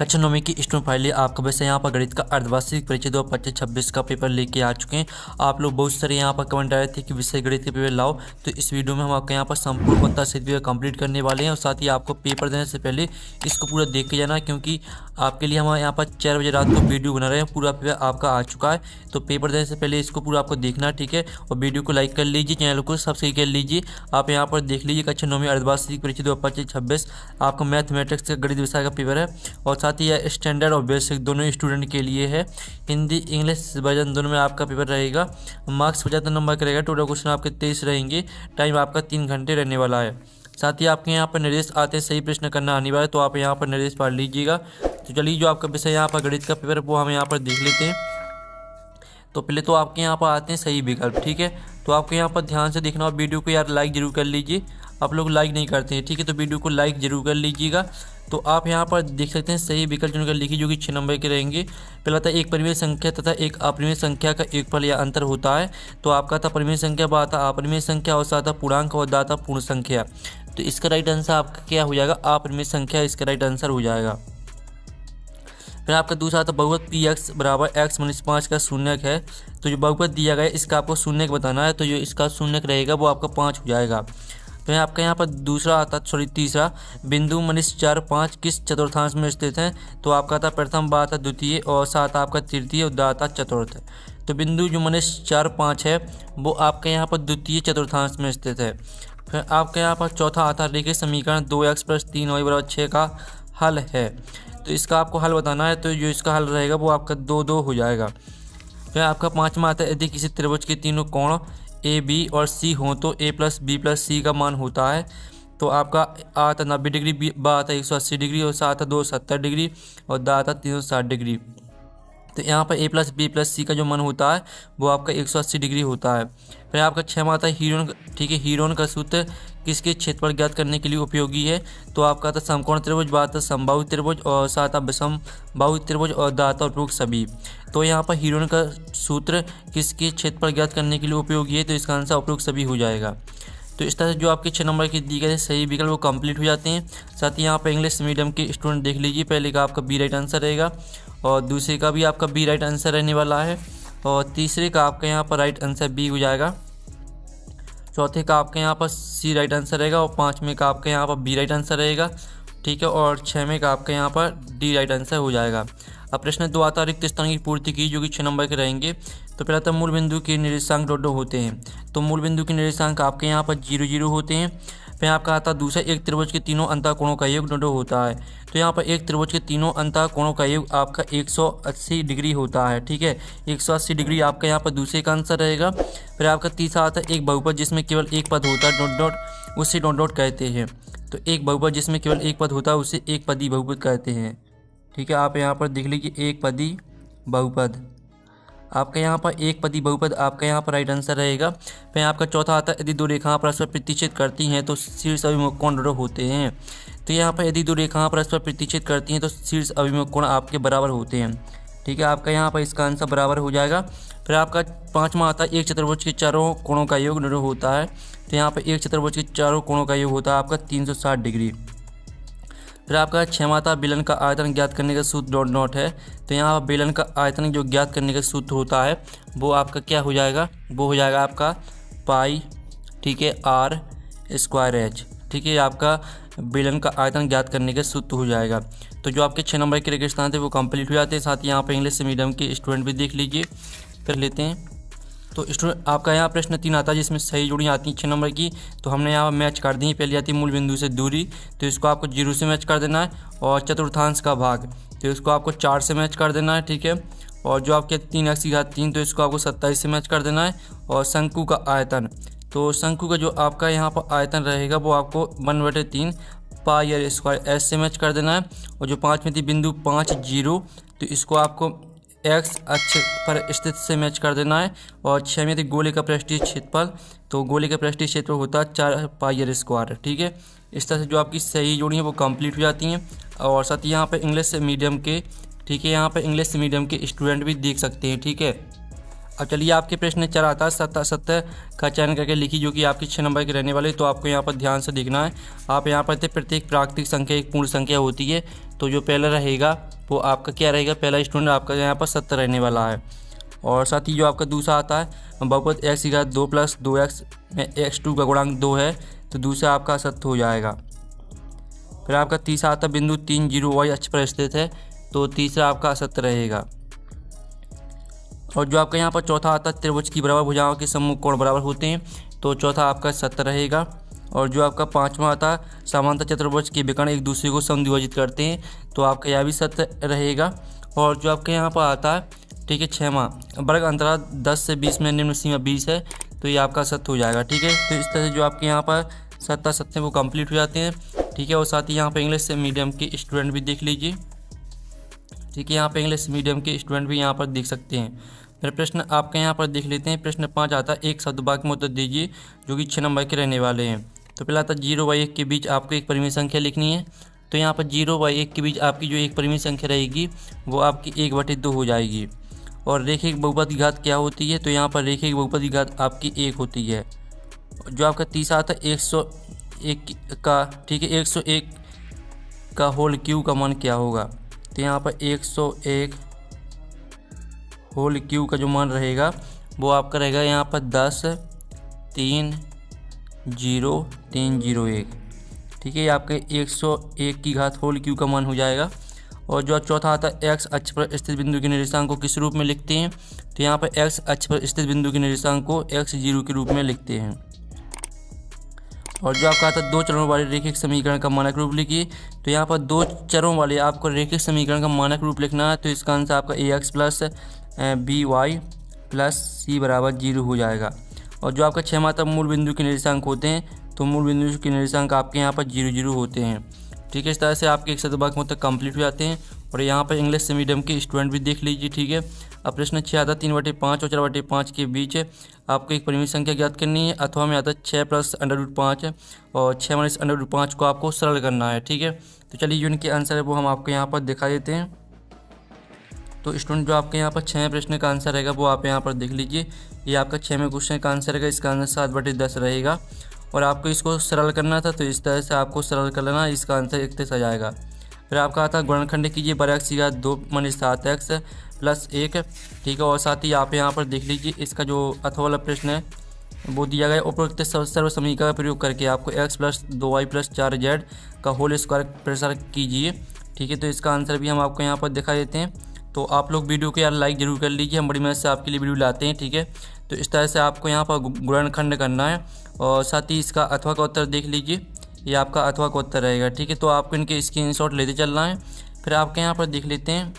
कक्षा 9 की student file आपका वैसे यहाँ पर गणित का अर्धवार्षिक परीक्षा 2025-26 का पेपर लेके आ चुके हैं। आप लोग बहुत सारे यहाँ पर कमेंट आए थे कि विषय गणित के पेपर लाओ, तो इस वीडियो में हम आपके यहाँ पर संपूर्ण उत्तर सहित पेपर कंप्लीट करने वाले हैं। और साथ ही आपको पेपर देने से पहले इसको पूरा देख के जाना, क्योंकि आपके लिए हम यहाँ पर 4 बजे रात को वीडियो बना रहे हैं। पूरा पेपर आपका आ चुका है, तो पेपर देने से पहले इसको पूरा आपको देखना, ठीक है। और वीडियो को लाइक कर लीजिए, चैनल को सब्सक्राइब कर लीजिए। आप यहाँ पर देख लीजिए कक्षा 9 अर्धवार्षिक परीक्षा 2025-26 आपका मैथमेटिक्स का गणित विषय का पेपर है। और साथ ही यह स्टैंडर्ड और बेसिक दोनों स्टूडेंट के लिए है। हिंदी इंग्लिश वर्जन दोनों में आपका पेपर रहेगा। मार्क्स 75 नंबर का रहेगा। टोटल क्वेश्चन आपके 23 रहेंगे। टाइम आपका 3 घंटे रहने वाला है। साथ ही आपके यहाँ पर निर्देश आते हैं, सही प्रश्न करना अनिवार्य है, तो आप यहाँ पर निर्देश पढ़ लीजिएगा। तो चलिए, जो आपका विषय यहाँ पर गणित का पेपर है वो हम यहाँ पर देख लेते हैं। तो पहले तो आपके यहाँ पर आते हैं सही विकल्प, ठीक है। तो आपको यहाँ पर ध्यान से देखना और वीडियो को यार लाइक जरूर कर लीजिए। आप लोग लाइक नहीं करते हैं, ठीक है, तो वीडियो को लाइक जरूर कर लीजिएगा। तो आप यहाँ पर देख सकते हैं सही विकल्प चुनकर लिखिए, जो कि 6 नंबर के रहेंगे। पहला था एक परिमेय संख्या तथा एक अपरिमेय संख्या का योगफल या अंतर होता है। तो आपका था परिमेय संख्या, बा था अपरिमेय संख्या, और साथ था पूर्णांक, और दा था पूर्ण संख्या। तो इसका राइट आंसर आपका क्या हो जाएगा? अपरिमेय संख्या इसका राइट आंसर हो जाएगा। फिर आपका दूसरा था बहुपद पी एक्स बराबर एक्स माइनस 5 का शून्यक है। तो जो बहुपद दिया गया है इसका आपको शून्यक बताना है, तो जो इसका शून्यक रहेगा वो आपका 5 हो जाएगा। फिर आपका यहाँ पर दूसरा आता तीसरा, बिंदु मनीष 4 5 किस चतुर्थांश में स्थित है। तो आपका था प्रथम, बा था द्वितीय, और साथ आपका तृतीय, और दा था चतुर्थ। तो बिंदु जो मनीष 4 5 है वो आपके यहाँ पर द्वितीय चतुर्थांश में स्थित है। फिर आपके यहाँ पर चौथा आता है समीकरण 2x + 3y = 6 का हल है। तो इसका आपको हल बताना है, तो जो इसका हल रहेगा वो आपका 2 हो जाएगा। फिर आपका पाँचवा आता है यदि किसी त्रिभुज के तीनों कोण ए बी और सी हों तो a + b + c का मान होता है। तो आपका आता 90 डिग्री, बा आता 180 डिग्री, और साथ आता 270 डिग्री, और दा आता 360 डिग्री। तो यहाँ पर a + b + c का जो मान होता है वो आपका 180 डिग्री होता है। फिर आपका 6 आता है हीरोन, ठीक है। हीरोन का सूत्र किसके क्षेत्रफल ज्ञात करने के लिए उपयोगी है। तो आपका था समकोण त्रिभुज, बा था समबाहु त्रिभुज, और साथ विषम बाहु त्रिभुज, और दा था उपरोक्त सभी। तो यहाँ पर हीरोन का सूत्र किसके क्षेत्रफल ज्ञात करने के लिए उपयोगी है, तो इसका आंसर उपरोक्त सभी हो जाएगा। तो इस तरह से जो आपके 6 नंबर के दिए गए सही विकल्प वो कंप्लीट हो जाते हैं। साथ ही यहाँ पर इंग्लिश मीडियम के स्टूडेंट देख लीजिए, पहले का आपका बी राइट आंसर रहेगा, और दूसरे का भी आपका बी राइट आंसर रहने वाला है, और तीसरे का आपका यहाँ पर राइट आंसर बी हो जाएगा, चौथे का आपके यहाँ पर सी राइट आंसर रहेगा, और 5वें का आपके यहाँ पर बी राइट आंसर रहेगा, ठीक है। और 6वें का आपके यहाँ पर डी राइट आंसर हो जाएगा। अब प्रश्न 2 आता रिक्त स्थान की पूर्ति की, जो कि 6 नंबर के रहेंगे। तो पहला था मूल बिंदु के निर्देशांक डॉट होते हैं। तो मूल बिंदु के निर्देशांक आपके यहाँ पर 0 0 होते हैं। फिर आपका आता दूसरा, एक त्रिभुज के तीनों अंतःकोणों का योग डॉट होता है। तो यहाँ पर एक त्रिभुज के तीनों अंतःकोणों का योग आपका 180 डिग्री होता है, ठीक है। 180 डिग्री आपका यहाँ पर दूसरे का आंसर रहेगा। फिर आपका तीसरा आता है एक बहुपद जिसमें केवल एक पद होता है डॉट डॉट, उसे डॉट डॉट कहते हैं। तो एक बहुपद जिसमें केवल एक पद होता है उसे एक पदी बहुपद कहते हैं, ठीक है। आप यहाँ पर देख लीजिए एक पदी बहुपद, आपका यहाँ पर एक पदी बहुपद आपका यहाँ पर राइट आंसर रहेगा। फिर आपका चौथा आता है यदि दो रेखाएं परस्पर प्रतिच्छेद करती हैं तो शीर्ष अभिमुख कोण डॉट होते हैं। तो यहाँ पर यदि दो रेखाएं परस्पर प्रतिच्छेद करती हैं तो शीर्ष अभिमुख कोण आपके बराबर होते हैं, ठीक है। आपका यहाँ पर इसका आंसर बराबर हो जाएगा। फिर आपका 5वां आता है एक चतुर्भुज के चारों कोणों का योग डॉट होता है। तो यहाँ पर एक चतुर्भुज के चारों कोणों का योग होता है आपका 360 डिग्री। फिर आपका 6वां आता बेलन का आयतन ज्ञात करने का सूत्र डॉट डॉट है। तो यहाँ पर बेलन का आयतन जो ज्ञात करने का सूत्र होता है वो आपका क्या हो जाएगा, वो हो जाएगा आपका पाई, ठीक है, r²h, ठीक है। आपका बेलन का आयतन ज्ञात करने का सूत्र हो जाएगा। तो जो आपके 6 नंबर के रिक्त स्थान थे वो कंप्लीट हो जाते हैं। साथ ही यहाँ पर इंग्लिश मीडियम के स्टूडेंट भी देख लीजिए, कर लेते हैं। तो स्टूडेंट आपका यहाँ प्रश्न 3 आता है जिसमें सही जोड़ी आती है 6 नंबर की। तो हमने यहाँ मैच कर दी है। पहली आती है मूल बिंदु से दूरी, तो इसको आपको 0 से मैच कर देना है, और चतुर्थांश का भाग तो इसको आपको 4 से मैच कर देना है, ठीक है। और जो आपके 3x3 तो इसको आपको 27 से मैच कर देना है। और शंकु का आयतन, तो शंकु का जो आपका यहाँ पर आयतन रहेगा वो आपको 1/3 πr² से मैच कर देना है। और जो 5 में थी बिंदु 5 0, तो इसको आपको एक्स अक्ष पर स्थित से मैच कर देना है। और 6 में थी गोले का पृष्ठीय क्षेत्रफल, तो गोले का पृष्ठीय क्षेत्रफल होता है 4 πr², ठीक है। इस तरह से जो आपकी सही जोड़ी है वो कंप्लीट हो जाती हैं। और साथ ही यहाँ पर इंग्लिश मीडियम के, ठीक है, यहाँ पर इंग्लिश मीडियम के स्टूडेंट भी देख सकते हैं, ठीक है। अब चलिए आपके प्रश्न 4 आता है सत्य का चयन करके लिखी, जो कि आपके 6 नंबर के रहने वाले। तो आपको यहाँ पर ध्यान से देखना है। आप यहाँ पर प्रत्येक प्राकृतिक संख्या एक पूर्ण संख्या होती है। तो जो पहला रहेगा वो आपका क्या रहेगा, पहला स्टूडेंट आपका यहाँ पर 70 रहने वाला है। और साथ ही जो आपका दूसरा आता है बहुपद x की घात 2 + 2x में x2 का गुणांक 2 है, तो दूसरा आपका असत्य हो जाएगा। फिर आपका तीसरा आता है बिंदु 3 0 y अक्ष पर स्थित है, तो तीसरा आपका असत्य रहेगा। और जो आपका यहाँ पर चौथा आता है त्रिभुज की बराबर भुजाओं के सम्मुख कोण बराबर होते हैं, तो चौथा आपका सत्य रहेगा। और जो आपका पांचवा आता है समांतर चतुर्भुज के विकर्ण एक दूसरे को समद्विभाजित करते हैं, तो आपका यह भी सत्य रहेगा। और जो आपके यहाँ पर आता है ठीक है छठवां वर्ग अंतराल 10 से 20 में निम्न सीमा 20 है, तो ये आपका सत्य हो जाएगा। ठीक है, तो इस तरह से जो आपके यहाँ पर सत्य वो कंप्लीट हो जाते हैं। ठीक है, और साथ ही यहाँ पर इंग्लिश मीडियम के स्टूडेंट भी देख लीजिए। ठीक है, यहाँ पे इंग्लिश मीडियम के स्टूडेंट भी यहाँ पर देख सकते हैं। फिर प्रश्न आपके यहाँ पर देख लेते हैं। प्रश्न 5 आता है एक शब्द वाक्य में उत्तर दीजिए जो कि 6 नंबर के रहने वाले हैं। तो पहला आता है 0 व 1 के बीच आपको एक परिमेय संख्या लिखनी है। तो यहाँ पर 0 व 1 के बीच आपकी जो एक परिमेय संख्या रहेगी वो आपकी 1/2 हो जाएगी। और रेखिक बहुपद की घात क्या होती है, तो यहाँ पर रेखिक बहुपद की घात आपकी 1 होती है। जो आपका तीसरा आता है 101 का, ठीक है 101 का होल क्यूब का मान क्या होगा। तो यहाँ पर 101 होल क्यूब का जो मान रहेगा वो आपका रहेगा यहाँ पर 10.30301। ठीक है, ये आपके 101 की घात होल क्यूब का मान हो जाएगा। और जो चौथा आता है एक्स अक्ष पर स्थित बिंदु के निर्देशांक को किस रूप में लिखते हैं, तो यहाँ पर एक्स अक्ष पर स्थित बिंदु के निर्देशांक को x0 के रूप में लिखते हैं। और जो आपका आता है 2 चरों वाले रेखिक समीकरण का मानक रूप लिखिए। तो यहाँ पर 2 चरों वाले आपको रेखिक समीकरण का मानक रूप लिखना है, तो इसका आंसर आपका ax + by + c = 0 हो जाएगा। और जो आपका 6वां आता है मूल बिंदु के निर्देशांक होते हैं, तो मूल बिंदु के निर्देशांक आपके यहाँ पर 0 0 होते हैं। ठीक है, इस तरह से आपके एक शब्द वाक्य मतलब कंप्लीट हो जाते हैं। और यहाँ पर इंग्लिश मीडियम के स्टूडेंट भी देख लीजिए। ठीक है, अब प्रश्न 6 आता है 3/5 और 4/5 के बीच आपको एक परिमेय संख्या ज्ञात करनी है। अथवा में आता है 6 + √5 और 6 - √5 को आपको सरल करना है। ठीक है, तो चलिए जो इनके आंसर है वो हम आपको यहाँ पर दिखा देते हैं। तो स्टूडेंट जो आपके यहाँ पर 6वें प्रश्न का आंसर रहेगा वो आप यहाँ पर देख लीजिए। ये आपका 6वें क्वेश्चन का आंसर रहेगा, इसका आंसर 7/10 रहेगा। और आपको इसको सरल करना था, तो इस तरह से आपको सरल कर लेना, इसका आंसर 31 आ जाएगा। फिर आपका आता है गुणनखंड कीजिए x की घात 2 - 7x + 1। ठीक है, और साथ ही आप यहाँ पर देख लीजिए इसका जो अथवा वाला प्रश्न है वो दिया गया उपरोक्त सर्व समीकरण का प्रयोग करके आपको x + 2y + 4z का होल स्क्वायर प्रसार कीजिए। ठीक है, तो इसका आंसर भी हम आपको यहाँ पर दिखा देते हैं। तो आप लोग वीडियो को यार लाइक जरूर कर लीजिए, हम बड़ी मेहनत से आपके लिए वीडियो लाते हैं। ठीक है, तो इस तरह से आपको यहाँ पर गुणनखंड करना है। और साथ ही इसका अथवा का उत्तर देख लीजिए, ये आपका अथवा का उत्तर रहेगा। ठीक है, तो आपको इनके स्क्रीनशॉट लेते चलना है। फिर आपके यहाँ पर देख लेते हैं।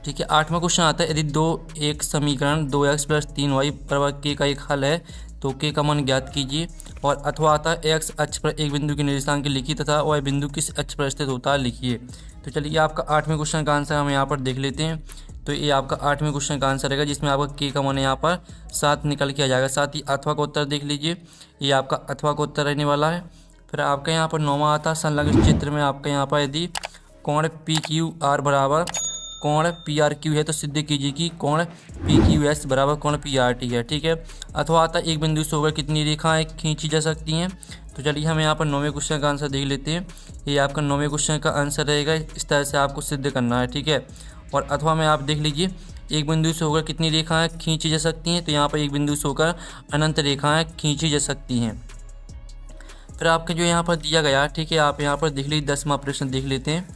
ठीक है, 8वां क्वेश्चन आता है यदि एक समीकरण 2x + 3y = k का एक हल है तो k का मान ज्ञात कीजिए। और अथवा आता है x अक्ष पर एक बिंदु के निर्देशांक लिखिए तथा y बिंदु किस अक्ष पर स्थित होता है लिखिए। तो चलिए आपका 8वें क्वेश्चन का आंसर हम यहाँ पर देख लेते हैं। तो ये आपका 8वें क्वेश्चन का आंसर रहेगा, जिसमें आपका k का मान यहाँ पर 7 निकल के आ जाएगा। साथ ही अथवा का उत्तर देख लीजिए, ये आपका अथवा का उत्तर रहने वाला है। फिर आपका यहाँ पर 9वां आता है संलग्न चित्र में आपका यहाँ पर यदि कोण PQR बराबर कोण PRQ है तो सिद्ध कीजिए कि कोण PQS बराबर कोण PRT है। ठीक है, अथवा आता है एक बिंदु से होकर कितनी रेखाएं खींची जा सकती हैं। तो चलिए हम यहाँ पर 9वें क्वेश्चन का आंसर देख लेते हैं। ये आपका 9वें क्वेश्चन का आंसर रहेगा, इस तरह से आपको सिद्ध करना है। ठीक है, और अथवा में आप देख लीजिए एक बिंदु से होकर कितनी रेखाएं खींची जा सकती हैं, तो यहाँ पर एक बिंदु से होकर अनंत रेखाएं खींची जा सकती हैं। फिर आपके जो यहाँ पर दिया गया, ठीक है, आप यहाँ पर देख लीजिए 10वां प्रश्न देख लेते हैं।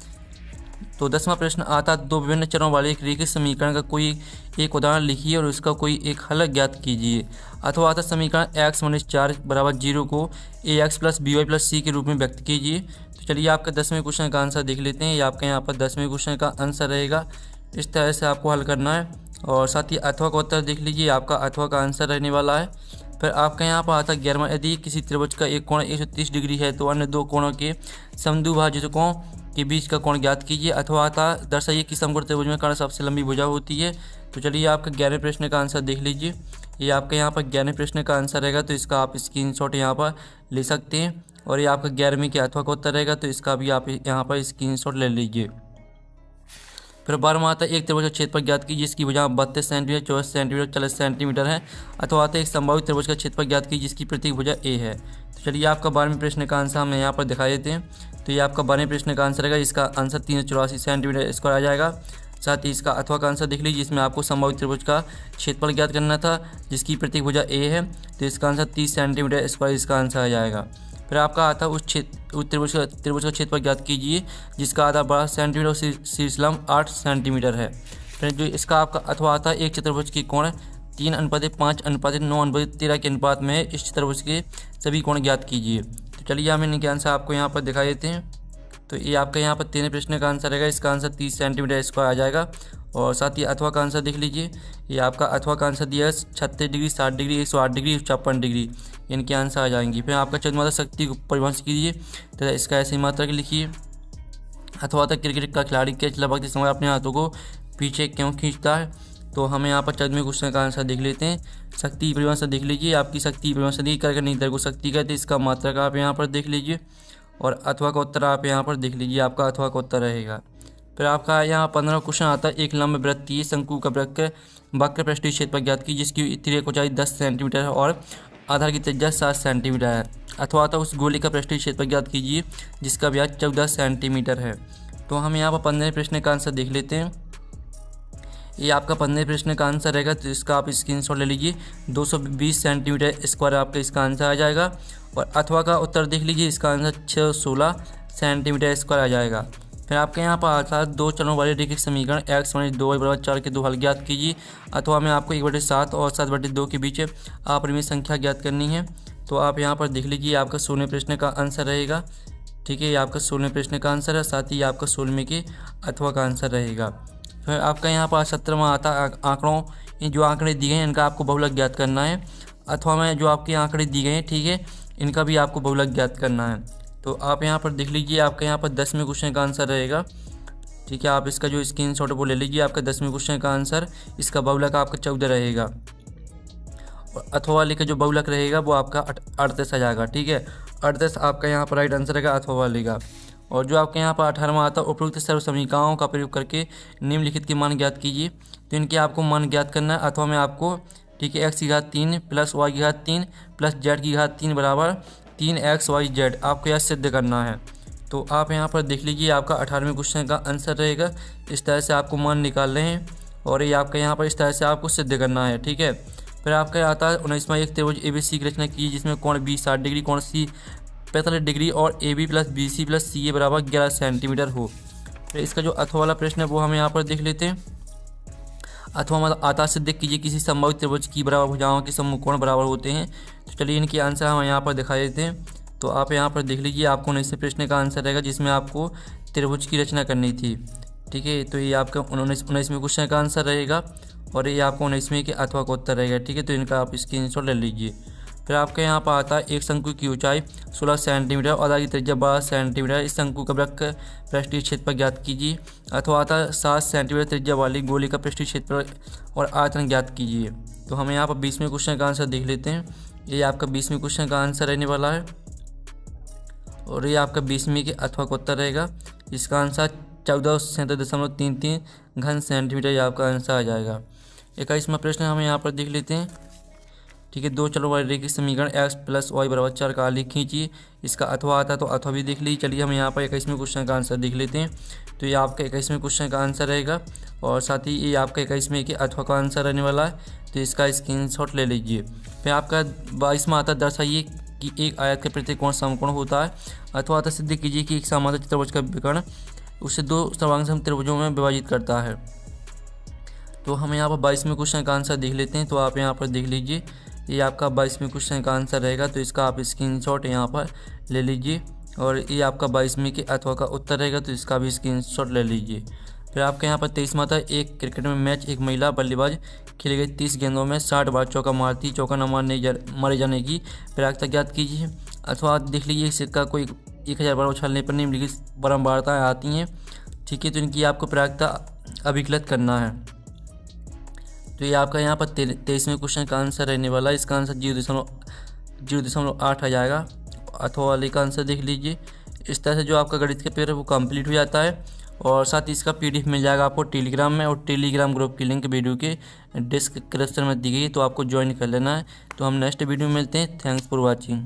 तो 10वां प्रश्न आता है 2 विभिन्न चरों वाले एक रेखिक समीकरण का कोई एक उदाहरण लिखिए और उसका कोई एक हल ज्ञात कीजिए। अथवा आता समीकरण x - 4 = 0 को ax + by + c के रूप में व्यक्त कीजिए। तो चलिए आपका 10वें क्वेश्चन का आंसर देख लेते हैं। ये आपका यहाँ पर 10वें क्वेश्चन का आंसर रहेगा, इस तरह से आपको हल करना है। और साथ ही अथवा का उत्तर देख लीजिए, आपका अथवा का आंसर रहने वाला है। फिर आपका यहाँ पर आता है 11वां यदि किसी त्रिभुज का एक कोण 130 डिग्री है तो अन्य 2 कोणों के समद्विभाजकों के बीच का कोण ज्ञात कीजिए। अथवा आता दर्शाइए कि समकोण त्रिभुज में कर्ण सबसे लंबी भुजा होती है। तो चलिए आपका 11वें प्रश्न का आंसर देख लीजिए, ये आपका यहाँ पर 11वें प्रश्न का आंसर रहेगा, तो इसका आप स्क्रीनशॉट यहाँ पर ले सकते हैं। और ये आपका 11वीं के अथवा का उत्तर रहेगा, तो इसका भी आप यहाँ पर स्क्रीनशॉट ले लीजिए। फिर 12वां आता है एक त्रिभुज का क्षेत्रफल ज्ञात कीजिए जिसकी भुजा 32 सेंटीमीटर, 24 सेंटीमीटर, 40 सेंटीमीटर है। अथवा आता है एक संभावित त्रिभुज का क्षेत्रफल ज्ञात कीजिए जिसकी प्रत्येक भुजा ए है। तो चलिए आपका 12वें प्रश्न का आंसर हम यहाँ पर दिखाई देते हैं। तो ये आपका 12वें प्रश्न का आंसर रहेगा, इसका आंसर 384 सेंटीमीटर स्क्वायर आ जाएगा। साथ ही इसका अथवा का आंसर देख लीजिए जिसमें आपको संभावित त्रिभुज का क्षेत्रफल ज्ञात करना था जिसकी प्रत्येक भुजा ए है। तो इसका आंसर 30 सेंटीमीटर स्क्वायर इसका आंसर आ जाएगा। फिर आपका आता है उस त्रिभुज का क्षेत्रफल ज्ञात कीजिए जिसका आधा 12 सेंटीमीटर और शीर्ष लंब 8 सेंटीमीटर है। फिर जो इसका आपका अथवा आता है एक चतुर्भुज की कोण 3:5:9:13 के अनुपात में है। इस चतुर्भुज के सभी कोण ज्ञात कीजिए। तो चलिए हम इनके आंसर आपको यहाँ पर दिखाई देते हैं। तो ये आपका यहाँ पर 13वें प्रश्न का आंसर रहेगा, इसका आंसर 30 सेंटीमीटर स्क्वायर आ जाएगा। और साथ ही अथवा का आंसर देख लीजिए, ये आपका अथवा का आंसर दिया है 36 डिग्री, 60 डिग्री, 108 डिग्री, 56 डिग्री, इनके आंसर आ जाएंगी। फिर आपका चंद्रमाता शक्ति को परिभाषित कीजिए तथा इसका ऐसे ही मात्रा लिखिए। अथवा तक क्रिकेट का खिलाड़ी कैच लगभग समय अपने हाथों को पीछे क्यों खींचता है। तो हमें यहाँ पर 14वें क्वेश्चन का आंसर देख लेते हैं। शक्ति की परिभाषा देख लीजिए, आपकी शक्ति की परिभाषा दी कर नहीं को शक्ति कहते, इसका मात्रा का आप यहाँ पर देख लीजिए। और अथवा का उत्तर आप यहाँ पर देख लीजिए, आपका अथवा का उत्तर रहेगा। फिर आपका यहाँ 15वां क्वेश्चन आता है एक लंब वृत्तीय शंकु का वक्र पृष्ठीय क्षेत्रफल ज्ञात की जिसकी तिर्यक ऊंचाई 10 सेंटीमीटर है और आधार की त्रिज्या 7 सेंटीमीटर है। अथवा आता उस गोले का पृष्ठीय क्षेत्रफल ज्ञात कीजिए जिसका व्यास 14 सेंटीमीटर है। तो हम यहाँ पर 15वें प्रश्न का आंसर देख लेते हैं। ये आपका 15वें प्रश्न का आंसर रहेगा, तो इसका आप स्क्रीनशॉट ले लीजिए। 220 सेंटीमीटर स्क्वायर आपका इसका आंसर आ जाएगा। और अथवा का उत्तर देख लीजिए, इसका आंसर 616 सेंटीमीटर स्क्वायर आ जाएगा। फिर आपके यहाँ पर आता है दो चरणों वाले रैखिक समीकरण x - 2y = 4 के दो हल ज्ञात कीजिए। अथवा में आपको 1/7 और 7/2 के बीच अपरिमेय संख्या ज्ञात करनी है। तो आप यहाँ पर देख लीजिए, आपका 16वें प्रश्न का आंसर रहेगा। ठीक है, ये आपका 16वें प्रश्न का आंसर है, साथ ही आपका 16वें के अथवा का आंसर रहेगा। फिर आपका यहाँ पर 17वां आता है आंकड़ों, जो आंकड़े दिए हैं इनका आपको बहुलक ज्ञात करना है। अथवा में जो आपके आंकड़े दिए गए हैं, ठीक है, इनका भी आपको बहुलक ज्ञात करना है। तो आप यहाँ पर देख लीजिए, आपका यहाँ पर 10वें क्वेश्चन का आंसर रहेगा। ठीक है, आप इसका जो स्क्रीनशॉट वो ले लीजिए। आपका 10वें क्वेश्चन का आंसर, इसका बहुलक आपका 14 रहेगा। और अथवा वाले का जो बहुलक रहेगा वो आपका 38 आ जाएगा। ठीक है, 38 आपका यहाँ पर राइट आंसर रहेगा अथवा वाले का। और जो आपके यहाँ पर 18वां आता है उपरोक्त सर्व समीकरणों का प्रयोग करके निम्नलिखित के मान ज्ञात कीजिए। तो इनके आपको मान ज्ञात करना है। अथवा में आपको, ठीक है, x3 + y3 + z3 बराबर 3xyz आपको यह सिद्ध करना है। तो आप यहाँ पर देख लीजिए, आपका 18वें क्वेश्चन का आंसर रहेगा। इस तरह से आपको मान निकाल रहे हैं और ये आपका यहाँ पर इस तरह से आपको सिद्ध करना है। ठीक है, फिर आपका आता है 19वां एक त्रिभुज ABC की रचना कीजिए जिसमें कोण B 60 डिग्री, कोण C 45 डिग्री और AB + BC + CA बराबर 11 सेंटीमीटर हो। फिर इसका जो अथवा वाला प्रश्न है वो हम यहाँ पर देख लेते हैं। अथवा मतलब आता सिद्ध कीजिए किसी संभावित त्रिभुज की बराबर भुजाओं के समूह कोण बराबर होते हैं। तो चलिए इनके आंसर हम यहाँ पर दिखा देते हैं। तो आप यहाँ पर देख लीजिए, आपको 19वें प्रश्न का आंसर रहेगा जिसमें आपको त्रिभुज की रचना करनी थी। ठीक है, तो ये आपका 19वें क्वेश्चन का आंसर रहेगा और ये आपको 19वें के अथवा का उत्तर रहेगा। ठीक है, तो इनका आप स्क्रीनशॉट ले लीजिए। फिर आपके यहाँ पर आता है एक शंकु की ऊंचाई 16 सेंटीमीटर और आधार की त्रिज्या 12 सेंटीमीटर। इस शंकु का वक्र पृष्ठीय क्षेत्रफल ज्ञात कीजिए। अथवा आता है 7 सेंटीमीटर त्रिज्या वाली गोले का पृष्ठीय क्षेत्रफल और आयतन ज्ञात कीजिए। तो हमें यहाँ पर 20वें क्वेश्चन का आंसर देख लेते हैं। ये आपका 20वें क्वेश्चन का आंसर रहने वाला है और ये आपका 20वें के अथवा का उत्तर रहेगा। इसका आंसर 1437.33 घन सेंटीमीटर ये आपका आंसर आ जाएगा। 21वां प्रश्न हमें यहाँ पर देख लेते हैं। ठीक है, दो चलो वाले रैखिक समीकरण x + y = 4 का आलेख खींचिए। इसका अथवा आता है तो अथवा भी देख लीजिए। चलिए हम यहाँ पर 21वें क्वेश्चन का आंसर देख लेते हैं। तो ये आपका 21वें क्वेश्चन का आंसर रहेगा और साथ ही ये आपका 21वें के अथवा का आंसर रहने वाला है। तो इसका स्क्रीनशॉट ले लीजिए। फिर आपका 22वां आता दर्शाइए कि एक आयत का प्रत्येक कोण समकोण होता है। अथवा आता सिद्ध कीजिए कि एक समांतर चतुर्भुज का विकर्ण उसे दो सर्वांग त्रिभुजों में विभाजित करता है। तो हम यहाँ पर 22वें क्वेश्चन का आंसर देख लेते हैं। तो आप यहाँ पर देख लीजिए, ये आपका 22वें क्वेश्चन का आंसर रहेगा। तो इसका आप स्क्रीनशॉट यहाँ पर ले लीजिए और ये आपका 22वें के अथवा का उत्तर रहेगा। तो इसका भी स्क्रीनशॉट ले लीजिए। फिर आपके यहाँ पर 23वां था एक क्रिकेट में मैच, एक महिला बल्लेबाज खेले गए 30 गेंदों में 60 बार चौका मारती, चौका न मारे जाने की प्रयागता ज्ञात कीजिए। अथवा देख लीजिए, सिक्का कोई 1000 बार उछालने पर निम्नलिखित बारंबारताएँ आती हैं। ठीक है, तो इनकी आपको प्रयागता अभिकलित करना है। तो ये आपका यहाँ पर 23वें क्वेश्चन का आंसर रहने वाला है। इसका आंसर 0.8 आ जाएगा। अथवा वाले का आंसर देख लीजिए। इस तरह से जो आपका गणित का पेपर है वो कंप्लीट हो जाता है और साथ ही इसका PDF मिल जाएगा आपको टेलीग्राम में, और टेलीग्राम ग्रुप की लिंक वीडियो के डिस्क्रिप्शन में दी गई है, तो आपको ज्वाइन कर लेना है। तो हम नेक्स्ट वीडियो में मिलते हैं। Thanks for watching.